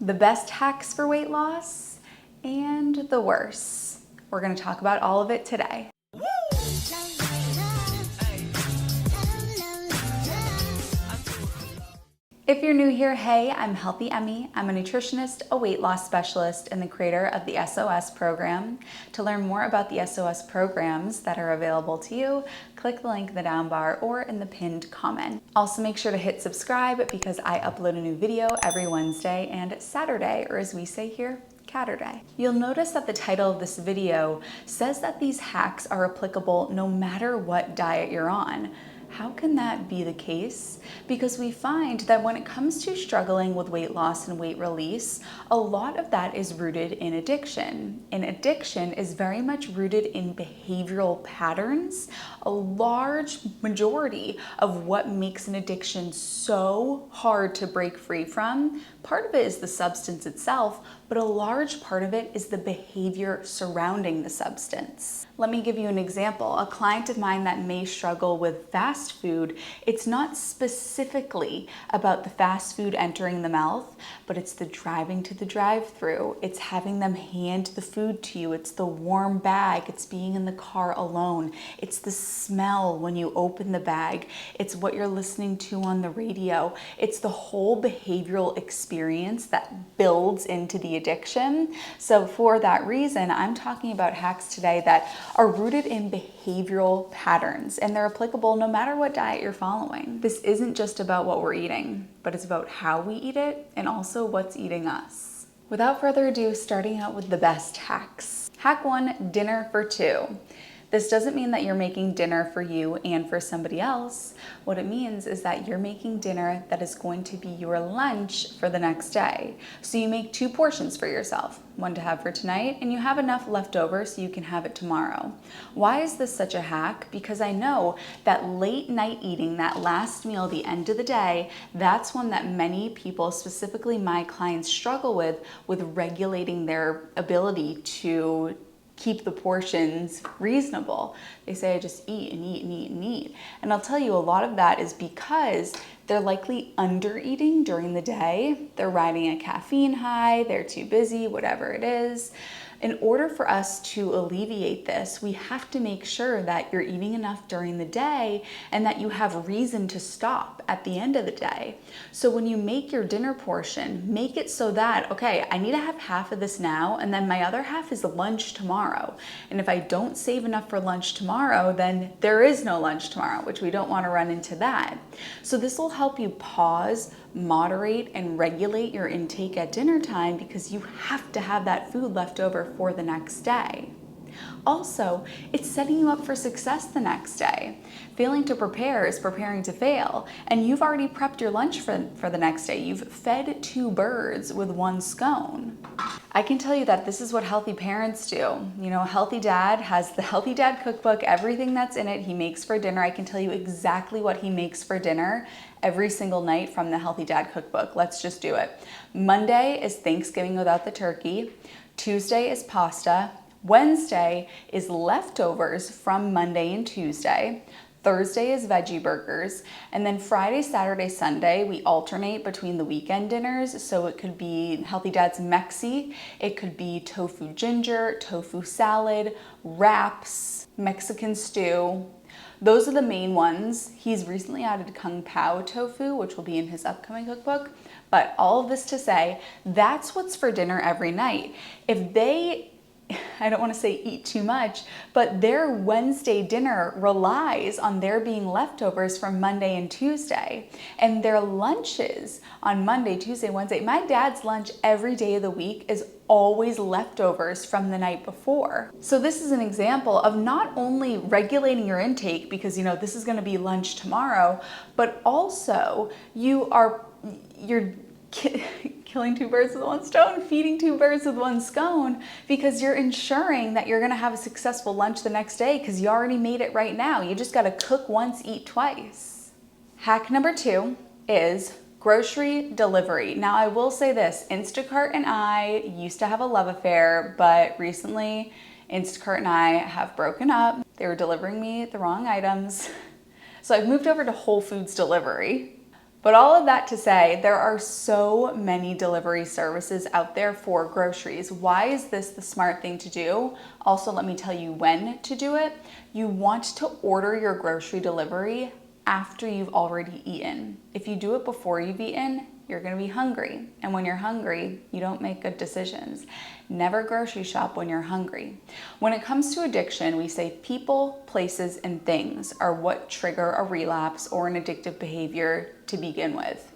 the best hacks for weight loss, and the worst. We're going to talk about all of it today. If you're new here, hey, I'm Healthy Emmy. I'm a nutritionist, a weight loss specialist, and the creator of the SOS program. To learn more about the SOS programs that are available to you, click the link in the down bar or in the pinned comment. Also make sure to hit subscribe because I upload a new video every Wednesday and Saturday, or as we say here, Catterday. You'll notice that the title of this video says that these hacks are applicable no matter what diet you're on. How can that be the case? Because we find that when it comes to struggling with weight loss and weight release, a lot of that is rooted in addiction. And addiction is very much rooted in behavioral patterns. A large majority of what makes an addiction so hard to break free from, part of it is the substance itself, but a large part of it is the behavior surrounding the substance. Let me give you an example. A client of mine that may struggle with fast food, it's not specifically about the fast food entering the mouth, but it's the driving to the drive-thru. It's having them hand the food to you. It's the warm bag. It's being in the car alone. It's the smell when you open the bag. It's what you're listening to on the radio. It's the whole behavioral experience that builds into the addiction. So for that reason, I'm talking about hacks today that are rooted in behavioral patterns, and they're applicable no matter what diet you're following. This isn't just about what we're eating, but it's about how we eat it and also what's eating us. Without further ado, starting out with the best hacks. Hack 1, dinner for 2. This doesn't mean that you're making dinner for you and for somebody else. What it means is that you're making dinner that is going to be your lunch for the next day. So you make 2 portions for yourself, one to have for tonight, and you have enough left over so you can have it tomorrow. Why is this such a hack? Because I know that late night eating, that last meal, the end of the day, that's one that many people, specifically my clients, struggle with regulating their ability to keep the portions reasonable. They say, I just eat and eat and eat and eat. And I'll tell you, a lot of that is because they're likely under eating during the day. They're riding a caffeine high, they're too busy, whatever it is. In order for us to alleviate this, we have to make sure that you're eating enough during the day and that you have reason to stop at the end of the day. So when you make your dinner portion, make it so that, okay, I need to have half of this now, and then my other half is lunch tomorrow. And if I don't save enough for lunch tomorrow, then there is no lunch tomorrow, which we don't want to run into that. So this will help you pause, moderate, and regulate your intake at dinner time because you have to have that food left over for the next day. Also, it's setting you up for success the next day. Failing to prepare is preparing to fail, and you've already prepped your lunch for the next day. You've fed 2 birds with 1 scone. I can tell you that this is what healthy parents do. You know, a healthy dad has the Healthy Dad cookbook, everything that's in it he makes for dinner. I can tell you exactly what he makes for dinner every single night from the Healthy Dad cookbook. Let's just do it. Monday is Thanksgiving without the turkey. Tuesday is pasta. Wednesday is leftovers from Monday and Tuesday. Thursday is veggie burgers. And then Friday, Saturday, Sunday, we alternate between the weekend dinners. So it could be Healthy Dad's Mexi. It could be tofu ginger, tofu salad, wraps, Mexican stew. Those are the main ones. He's recently added Kung Pao tofu, which will be in his upcoming cookbook. But all of this to say, that's what's for dinner every night. If they, I don't want to say eat too much, but their Wednesday dinner relies on there being leftovers from Monday and Tuesday. And their lunches on Monday, Tuesday, Wednesday. My dad's lunch every day of the week is always leftovers from the night before. So this is an example of not only regulating your intake because, you know, this is going to be lunch tomorrow, but also you're killing 2 birds with 1 stone, feeding 2 birds with 1 scone, because you're ensuring that you're gonna have a successful lunch the next day because you already made it right now. You just gotta cook once, eat twice. Hack number 2 is grocery delivery. Now I will say this, Instacart and I used to have a love affair, but recently Instacart and I have broken up. They were delivering me the wrong items. So I've moved over to Whole Foods delivery. But all of that to say, there are so many delivery services out there for groceries. Why is this the smart thing to do? Also, let me tell you when to do it. You want to order your grocery delivery after you've already eaten. If you do it before you've eaten, you're gonna be hungry. And when you're hungry, you don't make good decisions. Never grocery shop when you're hungry. When it comes to addiction, we say people, places, and things are what trigger a relapse or an addictive behavior to begin with.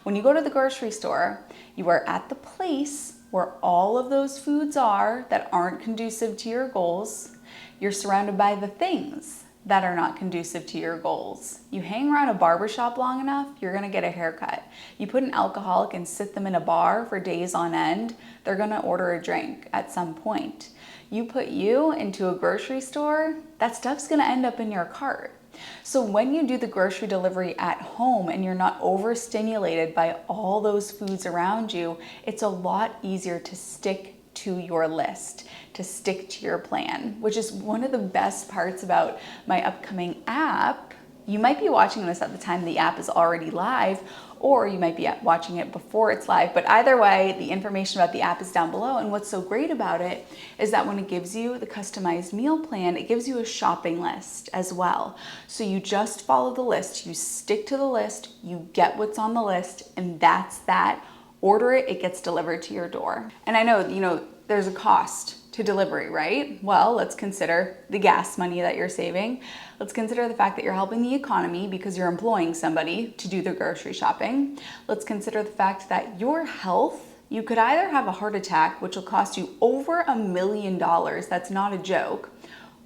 When you go to the grocery store, you are at the place where all of those foods are that aren't conducive to your goals. You're surrounded by the things that are not conducive to your goals. You hang around a barbershop long enough, you're gonna get a haircut. You put an alcoholic and sit them in a bar for days on end, they're gonna order a drink at some point. You put you into a grocery store, that stuff's gonna end up in your cart. So when you do the grocery delivery at home and you're not overstimulated by all those foods around you, it's a lot easier to stick to your list, to stick to your plan, which is one of the best parts about my upcoming app. You might be watching this at the time the app is already live, or you might be watching it before it's live, but either way, the information about the app is down below. And what's so great about it is that when it gives you the customized meal plan, it gives you a shopping list as well. So you just follow the list, you stick to the list, you get what's on the list, and that's that. Order it, it gets delivered to your door. And I know, there's a cost to delivery, right? Well, let's consider the gas money that you're saving. Let's consider the fact that you're helping the economy because you're employing somebody to do the grocery shopping. Let's consider the fact that your health, you could either have a heart attack, which will cost you over $1 million, that's not a joke,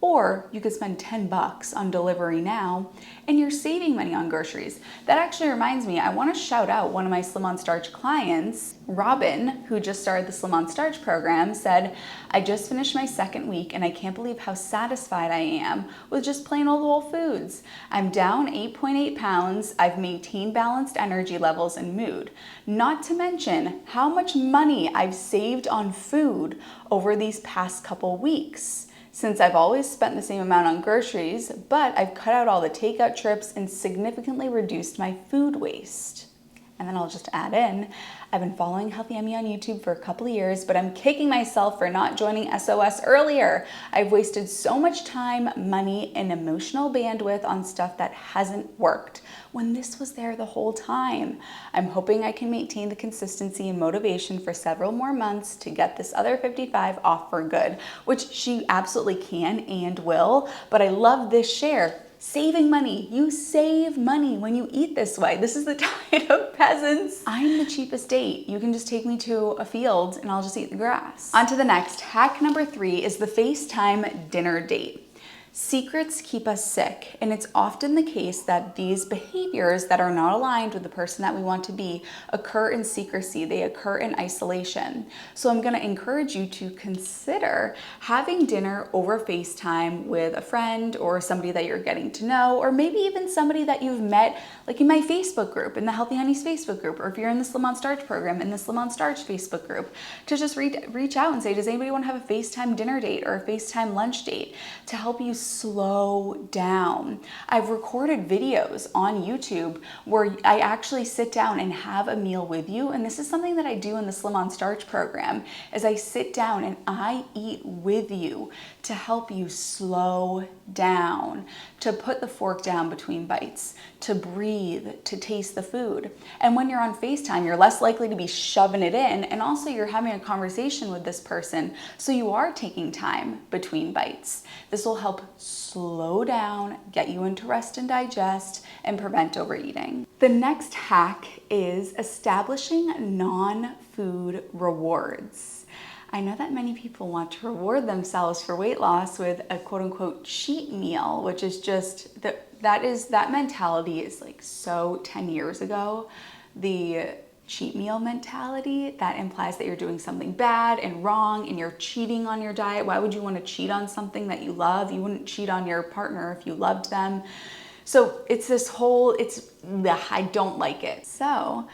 or you could spend 10 bucks on delivery now and you're saving money on groceries. That actually reminds me, I wanna shout out one of my Slim on Starch clients, Robin, who just started the Slim on Starch program, said, I just finished my second week and I can't believe how satisfied I am with just plain old Whole Foods. I'm down 8.8 pounds, I've maintained balanced energy levels and mood. Not to mention how much money I've saved on food over these past couple weeks. Since I've always spent the same amount on groceries, but I've cut out all the takeout trips and significantly reduced my food waste. And then I'll just add in, I've been following Healthy Emmy on YouTube for a couple of years, but I'm kicking myself for not joining SOS earlier. I've wasted so much time, money, and emotional bandwidth on stuff that hasn't worked when this was there the whole time. I'm hoping I can maintain the consistency and motivation for several more months to get this other 55 off for good, which she absolutely can and will, but I love this share. Saving money. You save money when you eat this way. This is the diet of peasants. I'm the cheapest date. You can just take me to a field and I'll just eat the grass. On to the next. Hack number 3 is the FaceTime dinner date. Secrets keep us sick, and it's often the case that these behaviors that are not aligned with the person that we want to be occur in secrecy, they occur in isolation. So I'm gonna encourage you to consider having dinner over FaceTime with a friend or somebody that you're getting to know, or maybe even somebody that you've met, like in my Facebook group, in the Healthy Hunnies Facebook group, or if you're in the Slim on Starch program, in the Slim on Starch Facebook group, to just reach out and say, does anybody want to have a FaceTime dinner date or a FaceTime lunch date to help you slow down. I've recorded videos on YouTube where I actually sit down and have a meal with you, and this is something that I do in the Slim on Starch program, is I sit down and I eat with you to help you slow down, to put the fork down between bites, to breathe, to taste the food. And when you're on FaceTime, you're less likely to be shoving it in, and also you're having a conversation with this person, so you are taking time between bites. This will help slow down, get you into rest and digest, and prevent overeating. The next hack is establishing non-food rewards. I know that many people want to reward themselves for weight loss with a quote-unquote cheat meal, which is just, that mentality is like so 10 years ago. The cheat meal mentality that implies that you're doing something bad and wrong and you're cheating on your diet. Why would you want to cheat on something that you love? You wouldn't cheat on your partner if you loved them. So it's this whole, I don't like it. So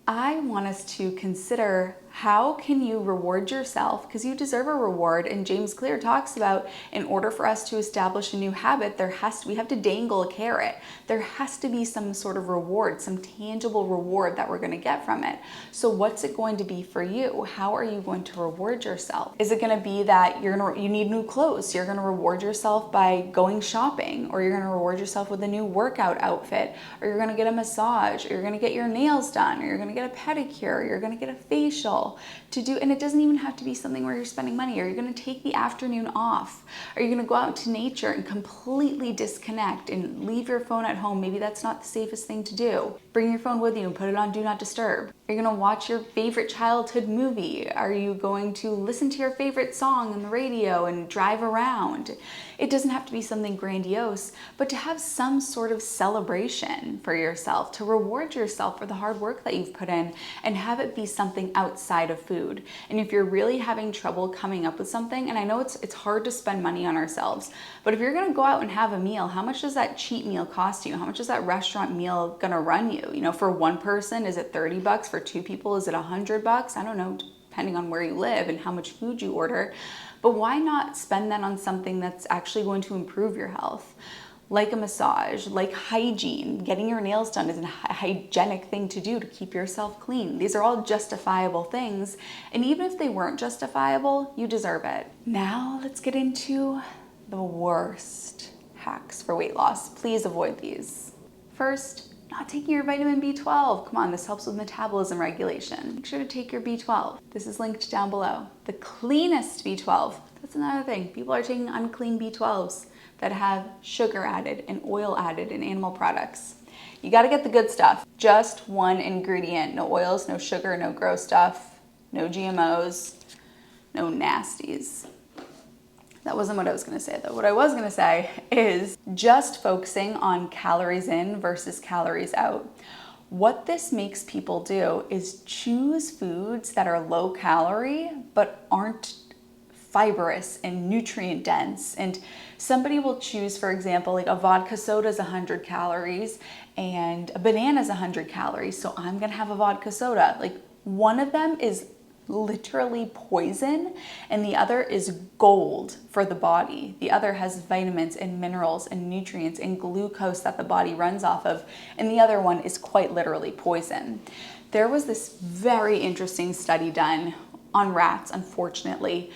I want us to consider How can you reward yourself? Because you deserve a reward. And James Clear talks about, in order for us to establish a new habit, we have to dangle a carrot. There has to be some sort of reward, some tangible reward that we're going to get from it. So what's it going to be for you? How are you going to reward yourself? Is it going to be that you need new clothes? So you're going to reward yourself by going shopping, or you're going to reward yourself with a new workout outfit, or you're going to get a massage, or you're going to get your nails done, or you're going to get a pedicure, or you're going to get a facial and it doesn't even have to be something where you're spending money. Or you're going to take the afternoon off. Are you going to go out into nature and completely disconnect and leave your phone at home? Maybe that's not the safest thing to do. Bring your phone with you and put it on Do Not Disturb. Are you going to watch your favorite childhood movie? Are you going to listen to your favorite song on the radio and drive around? It doesn't have to be something grandiose, but to have some sort of celebration for yourself, to reward yourself for the hard work that you've put in, and have it be something outside of food. And if you're really having trouble coming up with something, and I know it's hard to spend money on ourselves, but if you're going to go out and have a meal, how much does that cheap meal cost you? How much is that restaurant meal going to run you? You know, for one person, is it $30? For two people, is it $100? I don't know, depending on where you live and how much food you order. But why not spend that on something that's actually going to improve your health? Like a massage, like hygiene. Getting your nails done is a hygienic thing to do to keep yourself clean. These are all justifiable things. And even if they weren't justifiable, you deserve it. Now let's get into the worst hacks for weight loss. Please avoid these. First, not taking your vitamin B12. Come on, this helps with metabolism regulation. Make sure to take your B12. This is linked down below. The cleanest B12. That's another thing. People are taking unclean B12s that have sugar added and oil added in animal products. You gotta get the good stuff. Just one ingredient. No oils, no sugar, no gross stuff, no GMOs, no nasties. That wasn't what I was gonna say though. What I was gonna say is just focusing on calories in versus calories out. What this makes people do is choose foods that are low calorie but aren't fibrous and nutrient dense. And somebody will choose, for example, like a vodka soda is 100 calories and a banana is 100 calories. So I'm gonna have a vodka soda. Like, one of them is literally poison and the other is gold for the body. The other has vitamins and minerals and nutrients and glucose that the body runs off of, and the other one is quite literally poison. There was this very interesting study done on rats, unfortunately.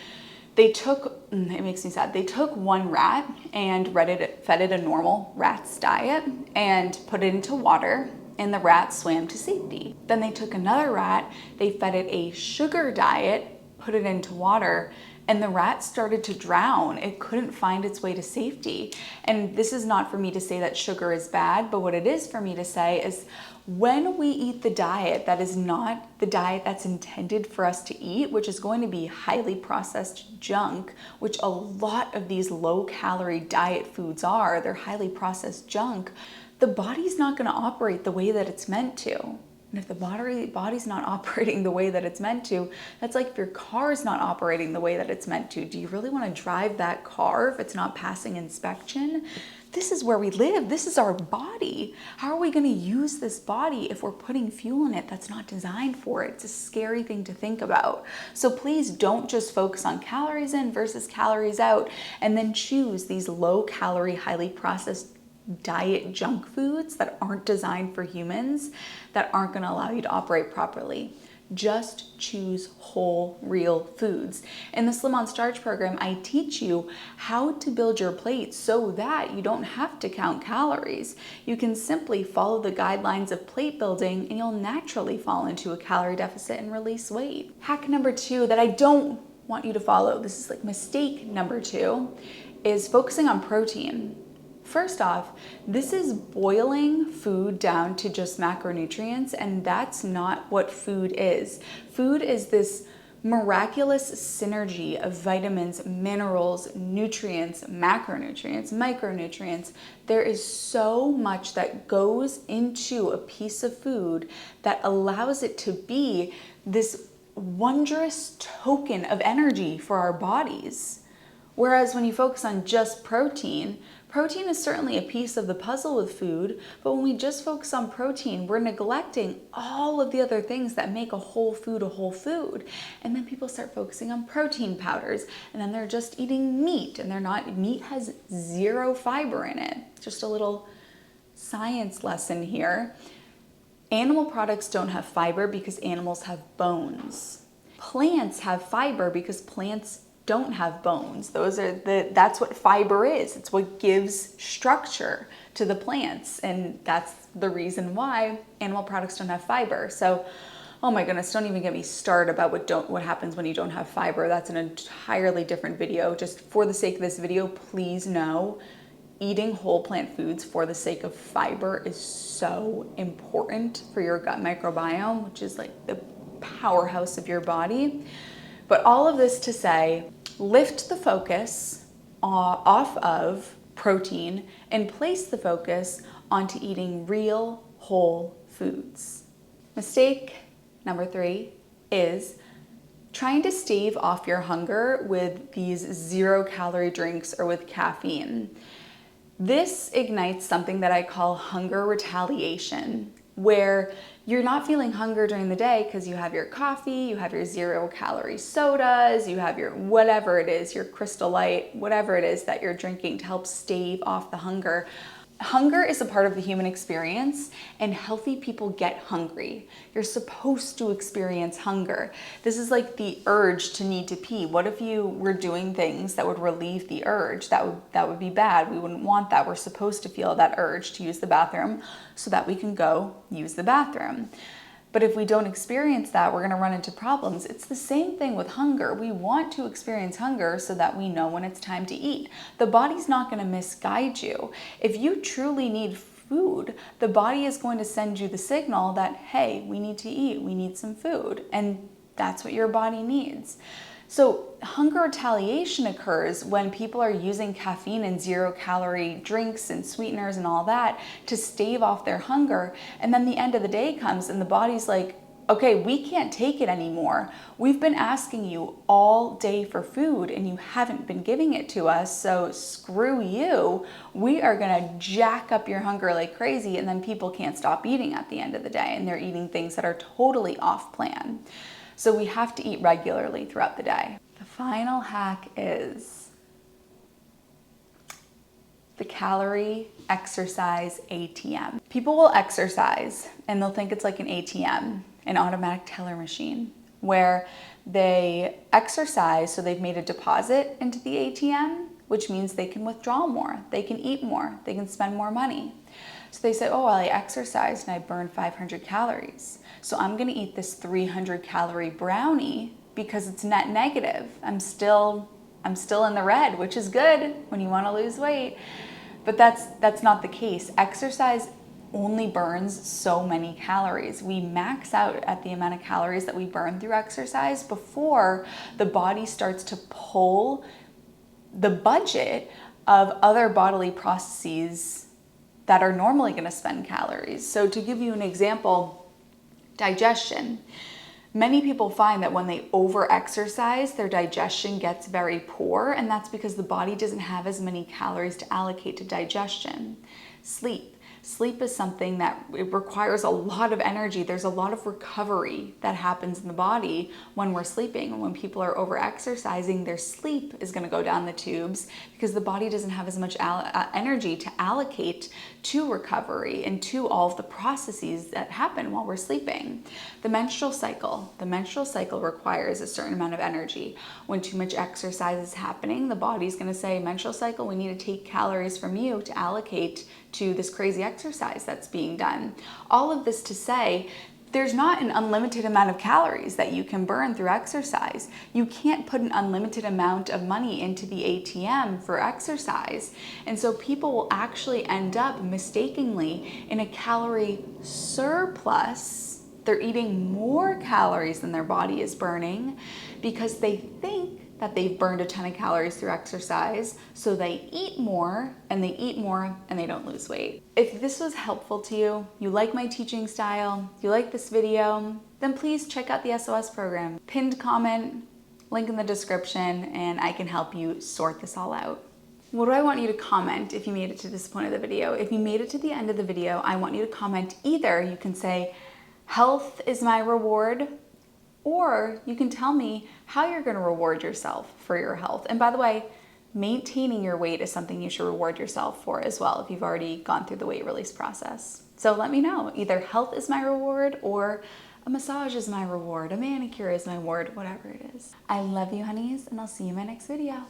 It makes me sad. They took one rat and fed it a normal rat's diet and put it into water, and the rat swam to safety. Then they took another rat, they fed it a sugar diet, put it into water, and the rat started to drown. It couldn't find its way to safety. And this is not for me to say that sugar is bad, but what it is for me to say is when we eat the diet that is not the diet that's intended for us to eat, which is going to be highly processed junk, which a lot of these low-calorie diet foods are, they're highly processed junk, the body's not gonna operate the way that it's meant to. And if the body's not operating the way that it's meant to, that's like if your car's not operating the way that it's meant to. Do you really want to drive that car if it's not passing inspection? This is where we live. This is our body. How are we going to use this body if we're putting fuel in it that's not designed for it? It's a scary thing to think about. So please don't just focus on calories in versus calories out and then choose these low-calorie, highly processed diet junk foods that aren't designed for humans, that aren't going to allow you to operate properly. Just choose whole, real foods. In the Slim on Starch program, I teach you how to build your plate so that you don't have to count calories. You can simply follow the guidelines of plate building and you'll naturally fall into a calorie deficit and release weight. Hack number 2 that I don't want you to follow, this is like mistake number 2, is focusing on protein. First off, this is boiling food down to just macronutrients, and that's not what food is. Food is this miraculous synergy of vitamins, minerals, nutrients, macronutrients, micronutrients. There is so much that goes into a piece of food that allows it to be this wondrous token of energy for our bodies. Whereas when you focus on just protein Protein is certainly a piece of the puzzle with food, but when we just focus on protein, we're neglecting all of the other things that make a whole food a whole food. And then people start focusing on protein powders, and then they're just eating meat, and meat has 0 fiber in it. Just a little science lesson here. Animal products don't have fiber because animals have bones. Plants have fiber because plants don't have bones. That's what fiber is. It's what gives structure to the plants. And that's the reason why animal products don't have fiber. So, oh my goodness, don't even get me started about what happens when you don't have fiber. That's an entirely different video. Just for the sake of this video, please know eating whole plant foods for the sake of fiber is so important for your gut microbiome, which is like the powerhouse of your body. But all of this to say, lift the focus off of protein and place the focus onto eating real whole foods. Mistake number 3 is trying to stave off your hunger with these 0-calorie drinks or with caffeine. This ignites something that I call hunger retaliation, where you're not feeling hunger during the day because you have your coffee, you have your 0-calorie sodas, you have your whatever it is, your Crystal Light, whatever it is that you're drinking to help stave off the hunger. Hunger is a part of the human experience, and healthy people get hungry. You're supposed to experience hunger. This is like the urge to need to pee. What if you were doing things that would relieve the urge? That would be bad. We wouldn't want that. We're supposed to feel that urge to use the bathroom so that we can go use the bathroom. But if we don't experience that, we're going to run into problems. It's the same thing with hunger. We want to experience hunger so that we know when it's time to eat. The body's not going to misguide you. If you truly need food, the body is going to send you the signal that, hey, we need to eat, we need some food. And that's what your body needs. So hunger retaliation occurs when people are using caffeine and 0-calorie drinks and sweeteners and all that to stave off their hunger. And then the end of the day comes and the body's like, okay, we can't take it anymore. We've been asking you all day for food and you haven't been giving it to us. So screw you. We are gonna jack up your hunger like crazy, and then people can't stop eating at the end of the day, and they're eating things that are totally off plan. So we have to eat regularly throughout the day. The final hack is the calorie exercise ATM. People will exercise and they'll think it's like an ATM, an automatic teller machine, where they exercise so they've made a deposit into the ATM, which means they can withdraw more, they can eat more, they can spend more money. So they say, oh, well, I exercised and I burned 500 calories. So I'm gonna eat this 300-calorie brownie because it's net negative. I'm still in the red, which is good when you wanna lose weight. But that's not the case. Exercise only burns so many calories. We max out at the amount of calories that we burn through exercise before the body starts to pull the budget of other bodily processes that are normally going to spend calories. So to give you an example, digestion. Many people find that when they over-exercise, their digestion gets very poor, and that's because the body doesn't have as many calories to allocate to digestion. Sleep. Sleep is something that it requires a lot of energy. There's a lot of recovery that happens in the body when we're sleeping. And when people are over-exercising, their sleep is going to go down the tubes because the body doesn't have as much energy to allocate to recovery and to all of the processes that happen while we're sleeping. The menstrual cycle. The menstrual cycle requires a certain amount of energy. When too much exercise is happening, the body's going to say, menstrual cycle, we need to take calories from you to allocate to this crazy exercise that's being done. All of this to say, there's not an unlimited amount of calories that you can burn through exercise. You can't put an unlimited amount of money into the ATM for exercise. And so people will actually end up mistakenly in a calorie surplus. They're eating more calories than their body is burning because they think that they've burned a ton of calories through exercise, so they eat more and they don't lose weight. If this was helpful to you, you like my teaching style, you like this video, then please check out the SOS program. Pinned comment, link in the description, and I can help you sort this all out. What do I want you to comment if you made it to this point of the video? If you made it to the end of the video, I want you to comment either. You can say, health is my reward, or you can tell me how you're gonna reward yourself for your health. And by the way, maintaining your weight is something you should reward yourself for as well if you've already gone through the weight release process. So let me know, either health is my reward or a massage is my reward, a manicure is my reward, whatever it is. I love you, honeys, and I'll see you in my next video.